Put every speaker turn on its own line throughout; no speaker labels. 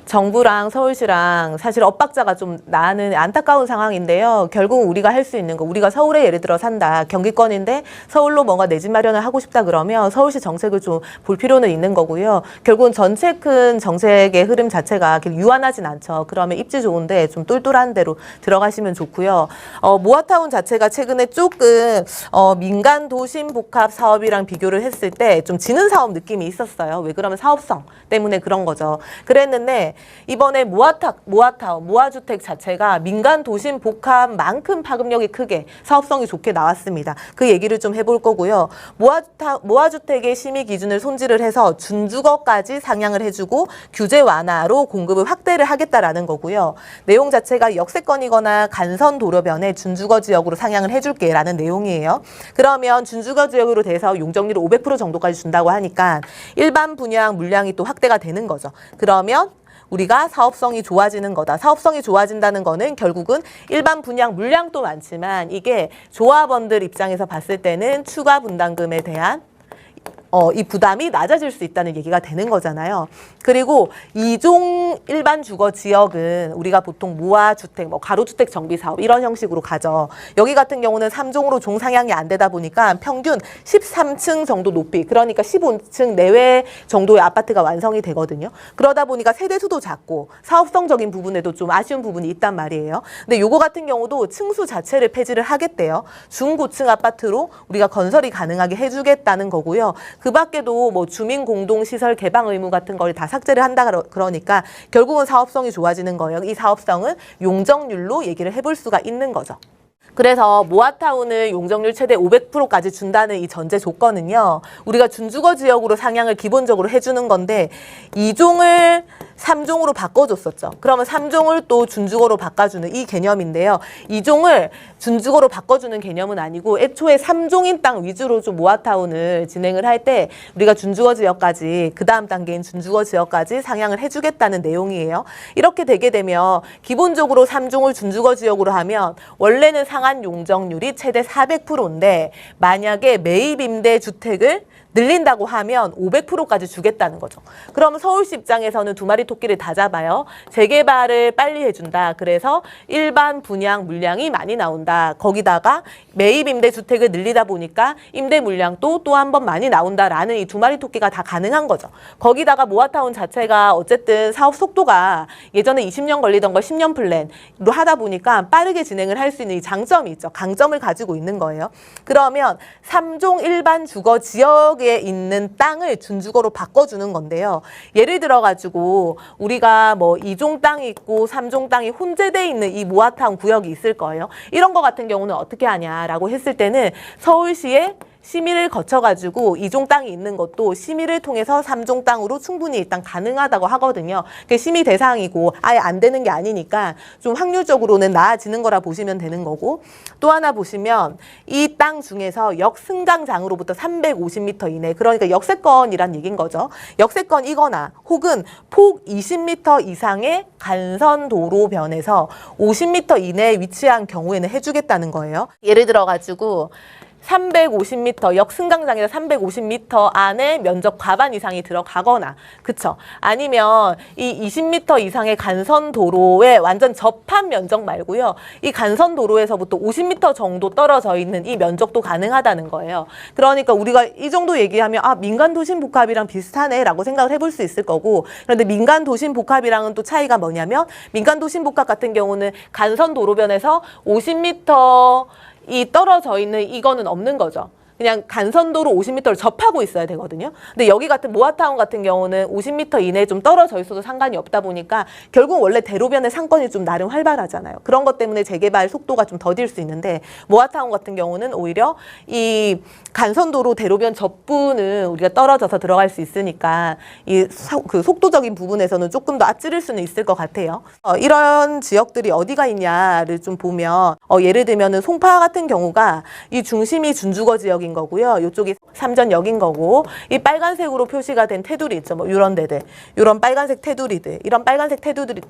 정부랑 서울시랑 사실 엇박자가 좀 나는 안타까운 상황인데요. 결국 우리가 할 수 있는 거, 우리가 서울에 예를 들어 산다, 경기권인데 서울로 뭔가 내 집 마련을 하고 싶다 그러면 서울시 정책을 좀 볼 필요는 있는 거고요. 결국은 전체 큰 정책의 흐름 자체가 유한하진 않죠. 그러면 입지 좋은데 좀 똘똘한 데로 들어가시면 좋고요. 모아타운 자체가 최근에 조금 민간 도심 복합 사업이랑 비교를 했을 때 좀 지는 사업 느낌이 있었어요. 왜 그러면 사업성 때문에 그런 거죠. 그랬는데 이번에 모아주택 자체가 민간 도심 복합만큼 파급력이 크게 사업성이 좋게 나왔습니다. 그 얘기를 좀 해볼 거고요. 모아주택의 심의 기준을 손질을 해서 준주거까지 상향을 해주고 규제 완화로 공급을 확대를 하겠다라는 거고요. 내용 자체가 역세권이거나 간선 도로변에 준주거 지역으로 상향을 해줄게라는 내용이에요. 그러면 준주거 지역으로 돼서 용적률을 500% 정도까지 준다고 하니까 일반 분양 물량이 또 확대가 되는 거죠. 그러면 우리가 사업성이 좋아지는 거다. 사업성이 좋아진다는 거는 결국은 일반 분양 물량도 많지만 이게 조합원들 입장에서 봤을 때는 추가 분담금에 대한 이 부담이 낮아질 수 있다는 얘기가 되는 거잖아요. 그리고 2종 일반 주거 지역은 우리가 보통 무아주택, 가로주택 정비 사업 이런 형식으로 가죠. 여기 같은 경우는 3종으로 종상향이 안 되다 보니까 평균 13층 정도 높이, 그러니까 15층 내외 정도의 아파트가 완성이 되거든요. 그러다 보니까 세대수도 작고 사업성적인 부분에도 좀 아쉬운 부분이 있단 말이에요. 근데 요거 같은 경우도 층수 자체를 폐지를 하겠대요. 중고층 아파트로 우리가 건설이 가능하게 해주겠다는 거고요. 그 밖에도 주민공동시설 개방 의무 같은 걸 다 삭제를 한다 그러니까 결국은 사업성이 좋아지는 거예요. 이 사업성은 용적률로 얘기를 해볼 수가 있는 거죠. 그래서 모아타운을 용적률 최대 500%까지 준다는 이 전제 조건은요. 우리가 준주거 지역으로 상향을 기본적으로 해주는 건데 2종을 3종으로 바꿔줬었죠. 그러면 3종을 또 준주거로 바꿔주는 이 개념인데요. 2종을 준주거로 바꿔주는 개념은 아니고 애초에 3종인 땅 위주로 좀 모아타운을 진행을 할 때 우리가 준주거 지역까지 그 다음 단계인 준주거 지역까지 상향을 해주겠다는 내용이에요. 이렇게 되게 되면 기본적으로 3종을 준주거 지역으로 하면 원래는 상한 용적률이 최대 400%인데 만약에 매입 임대 주택을 늘린다고 하면 500%까지 주겠다는 거죠. 그럼 서울시 입장에서는 두 마리 토끼를 다 잡아요. 재개발을 빨리 해준다. 그래서 일반 분양 물량이 많이 나온다. 거기다가 매입 임대 주택을 늘리다 보니까 임대 물량도 또 한 번 많이 나온다라는 이 두 마리 토끼가 다 가능한 거죠. 거기다가 모아타운 자체가 어쨌든 사업 속도가 예전에 20년 걸리던 걸 10년 플랜으로 하다 보니까 빠르게 진행을 할 수 있는 이 장점이 있죠. 강점을 가지고 있는 거예요. 그러면 3종 일반 주거 지역에 있는 땅을 준주거로 바꿔주는 건데요. 예를 들어가지고 우리가 2종 땅이 있고 3종 땅이 혼재돼 있는 이 모아타운 구역이 있을 거예요. 이런 거 같은 경우는 어떻게 하냐라고 했을 때는 서울시에 심의를 거쳐가지고 2종 땅이 있는 것도 심의를 통해서 3종 땅으로 충분히 일단 가능하다고 하거든요. 그게 심의 대상이고 아예 안 되는 게 아니니까 좀 확률적으로는 나아지는 거라 보시면 되는 거고, 또 하나 보시면 이 땅 중에서 역승강장으로부터 350m 이내, 그러니까 역세권이란 얘기인 거죠. 역세권이거나 혹은 폭 20m 이상의 간선도로변에서 50m 이내에 위치한 경우에는 해주겠다는 거예요. 예를 들어가지고 350m, 역승강장에서 350m 안에 면적 과반 이상이 들어가거나, 그쵸? 아니면 이 20m 이상의 간선도로에 완전 접한 면적 말고요. 이 간선도로에서부터 50m 정도 떨어져 있는 이 면적도 가능하다는 거예요. 그러니까 우리가 이 정도 얘기하면 민간도심복합이랑 비슷하네 라고 생각을 해볼 수 있을 거고, 그런데 민간도심복합이랑은 또 차이가 뭐냐면 민간도심복합 같은 경우는 간선도로변에서 50m 이 떨어져 있는 이거는 없는 거죠. 그냥 간선도로 50m를 접하고 있어야 되거든요. 근데 여기 같은 모아타운 같은 경우는 50m 이내에 좀 떨어져 있어도 상관이 없다 보니까 결국 원래 대로변의 상권이 좀 나름 활발하잖아요. 그런 것 때문에 재개발 속도가 좀 더딜 수 있는데 모아타운 같은 경우는 오히려 이 간선도로 대로변 접부는 우리가 떨어져서 들어갈 수 있으니까 그 속도적인 부분에서는 조금 더 앞지를 수는 있을 것 같아요. 이런 지역들이 어디가 있냐를 좀 보면 예를 들면은 송파 같은 경우가 이 중심이 준주거 지역인 거고요. 이쪽이 삼전역인 거고, 이 빨간색으로 표시가 된 테두리 있죠. 이런 데들, 이런 빨간색 테두리들, 이런 빨간색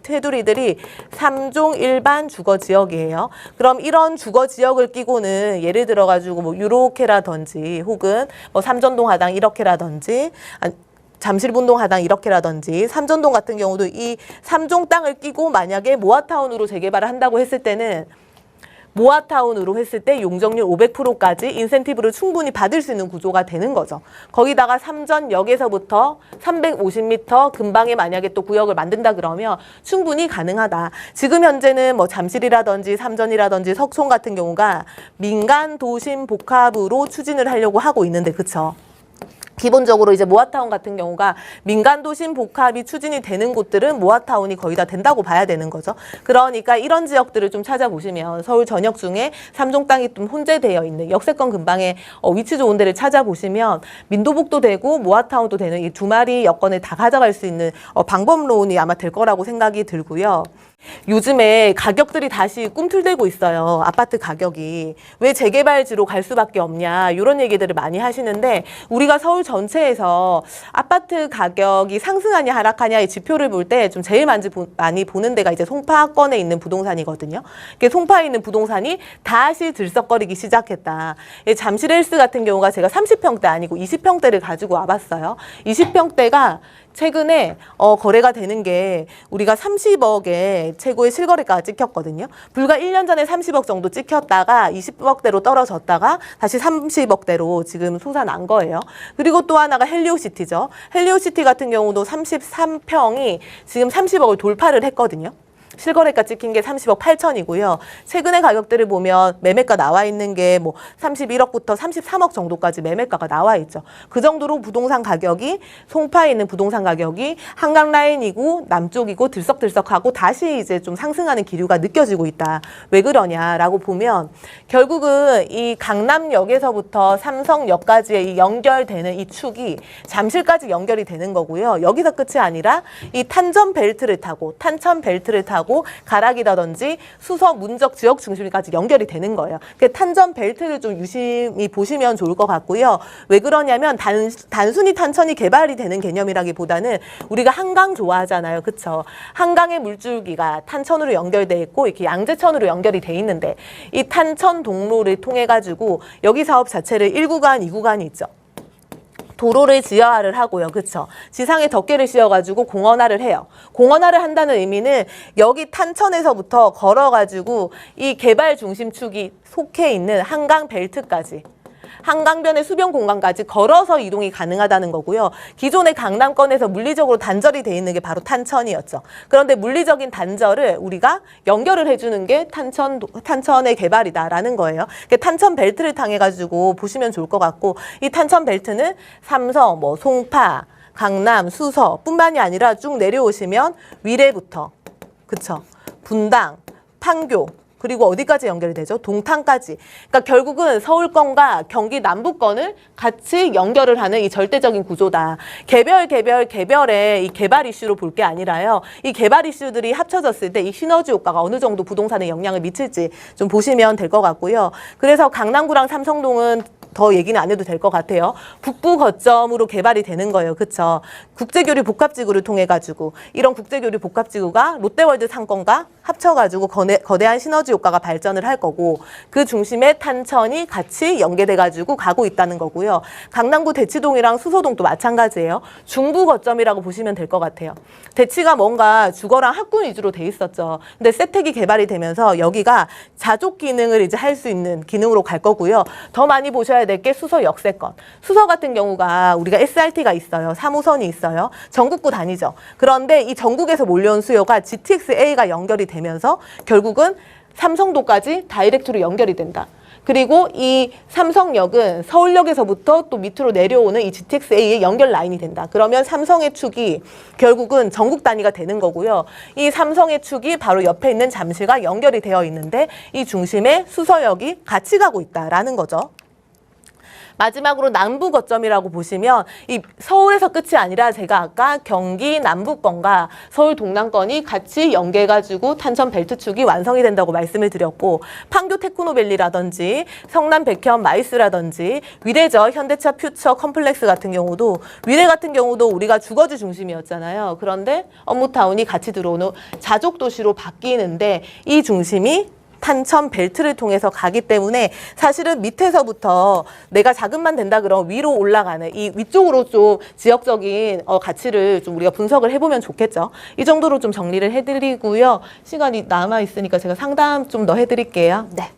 테두리들이 3종 일반 주거 지역이에요. 그럼 이런 주거 지역을 끼고는 예를 들어가지고 이렇게라든지 혹은 삼전동 하당 이렇게라든지 잠실분동 하단 이렇게라든지 삼전동 같은 경우도 이 3종 땅을 끼고 만약에 모아타운으로 재개발을 한다고 했을 때는 모아타운으로 했을 때 용적률 500%까지 인센티브를 충분히 받을 수 있는 구조가 되는 거죠. 거기다가 삼전역에서부터 350m 근방에 만약에 또 구역을 만든다 그러면 충분히 가능하다. 지금 현재는 뭐 잠실이라든지 삼전이라든지 석촌 같은 경우가 민간 도심 복합으로 추진을 하려고 하고 있는데 그쵸? 기본적으로 이제 모아타운 같은 경우가 민간 도심 복합이 추진이 되는 곳들은 모아타운이 거의 다 된다고 봐야 되는 거죠. 그러니까 이런 지역들을 좀 찾아보시면 서울 전역 중에 3종 땅이 좀 혼재되어 있는 역세권 근방에 위치 좋은 데를 찾아보시면 민도복도 되고 모아타운도 되는 이 두 마리 여건을 다 가져갈 수 있는 방법론이 아마 될 거라고 생각이 들고요. 요즘에 가격들이 다시 꿈틀대고 있어요. 아파트 가격이. 왜 재개발지로 갈 수밖에 없냐 이런 얘기들을 많이 하시는데 우리가 서울 전체에서 아파트 가격이 상승하냐 하락하냐의 지표를 볼 때 좀 제일 많이 보는 데가 이제 송파권에 있는 부동산이거든요. 송파에 있는 부동산이 다시 들썩거리기 시작했다. 잠실 헬스 같은 경우가 제가 30평대 아니고 20평대를 가지고 와봤어요. 20평대가 최근에 거래가 되는 게 우리가 30억에 최고의 실거래가가 찍혔거든요. 불과 1년 전에 30억 정도 찍혔다가 20억대로 떨어졌다가 다시 30억대로 지금 솟아난 거예요. 그리고 또 하나가 헬리오시티죠. 헬리오시티 같은 경우도 33평이 지금 30억을 돌파를 했거든요. 실거래가 찍힌 게 30억 8천이고요. 최근의 가격들을 보면 매매가 나와 있는 게 뭐 31억부터 33억 정도까지 매매가가 나와 있죠. 그 정도로 부동산 가격이 송파에 있는 부동산 가격이 한강 라인이고 남쪽이고 들썩들썩하고 다시 이제 좀 상승하는 기류가 느껴지고 있다. 왜 그러냐라고 보면 결국은 이 강남역에서부터 삼성역까지의 이 연결되는 이 축이 잠실까지 연결이 되는 거고요. 여기서 끝이 아니라 이 탄전 벨트를 타고 탄천 벨트를 타고 가락이라든지 수서 문적 지역 중심까지 연결이 되는 거예요. 탄전 벨트를 좀 유심히 보시면 좋을 것 같고요. 왜 그러냐면 단순히 탄천이 개발이 되는 개념이라기보다는 우리가 한강 좋아하잖아요. 그쵸? 한강의 물줄기가 탄천으로 연결돼 있고 이렇게 양재천으로 연결이 돼 있는데 이 탄천 동로를 통해 가지고 여기 사업 자체를 1구간, 2구간이 있죠. 도로를 지하화를 하고요. 그쵸? 지상에 덮개를 씌워가지고 공원화를 해요. 공원화를 한다는 의미는 여기 탄천에서부터 걸어가지고 이 개발 중심축이 속해 있는 한강 벨트까지 한강변의 수변 공간까지 걸어서 이동이 가능하다는 거고요. 기존의 강남권에서 물리적으로 단절이 돼 있는 게 바로 탄천이었죠. 그런데 물리적인 단절을 우리가 연결을 해주는 게 탄천의 개발이다라는 거예요. 탄천 벨트를 통해가지고 보시면 좋을 것 같고 이 탄천 벨트는 삼성, 송파, 강남, 수서뿐만이 아니라 쭉 내려오시면 위례부터 그쵸? 분당, 판교 그리고 어디까지 연결이 되죠? 동탄까지. 그러니까 결국은 서울권과 경기 남부권을 같이 연결을 하는 이 절대적인 구조다. 개별의 이 개발 이슈로 볼 게 아니라요. 이 개발 이슈들이 합쳐졌을 때 이 시너지 효과가 어느 정도 부동산에 영향을 미칠지 좀 보시면 될 것 같고요. 그래서 강남구랑 삼성동은 더 얘기는 안 해도 될 것 같아요. 북부 거점으로 개발이 되는 거예요. 그쵸? 국제교류 복합지구를 통해 가지고 이런 국제교류 복합지구가 롯데월드 상권과 합쳐가지고 거대한 시너지 효과가 발전을 할 거고 그 중심에 탄천이 같이 연계돼 가지고 가고 있다는 거고요. 강남구 대치동이랑 수서동도 마찬가지예요. 중부 거점이라고 보시면 될 것 같아요. 대치가 뭔가 주거랑 학군 위주로 돼 있었죠. 근데 세택이 개발이 되면서 여기가 자족 기능을 이제 할 수 있는 기능으로 갈 거고요. 더 많이 보셔야 될 게 수서 역세권. 수서 같은 경우가 우리가 SRT가 있어요. 3호선이 있어요. 전국구 다니죠. 그런데 이 전국에서 몰려온 수요가 GTX-A가 연결이 되면서 결국은 삼성도까지 다이렉트로 연결이 된다. 그리고 이 삼성역은 서울역에서부터 또 밑으로 내려오는 이 GTX-A의 연결 라인이 된다. 그러면 삼성의 축이 결국은 전국 단위가 되는 거고요. 이 삼성의 축이 바로 옆에 있는 잠실과 연결이 되어 있는데 이 중심에 수서역이 같이 가고 있다라는 거죠. 마지막으로 남부 거점이라고 보시면 이 서울에서 끝이 아니라 제가 아까 경기 남부권과 서울 동남권이 같이 연계해가지고 탄천 벨트축이 완성이 된다고 말씀을 드렸고 판교 테크노밸리라든지 성남 백현 마이스라든지 위례죠. 현대차 퓨처 컴플렉스 같은 경우도 위례 같은 경우도 우리가 주거지 중심이었잖아요. 그런데 업무타운이 같이 들어오는 자족 도시로 바뀌는데 이 중심이 탄천 벨트를 통해서 가기 때문에 사실은 밑에서부터 내가 자금만 된다 그러면 위로 올라가는 이 위쪽으로 좀 지역적인 가치를 좀 우리가 분석을 해보면 좋겠죠. 이 정도로 좀 정리를 해드리고요. 시간이 남아 있으니까 제가 상담 좀 더 해드릴게요.
네.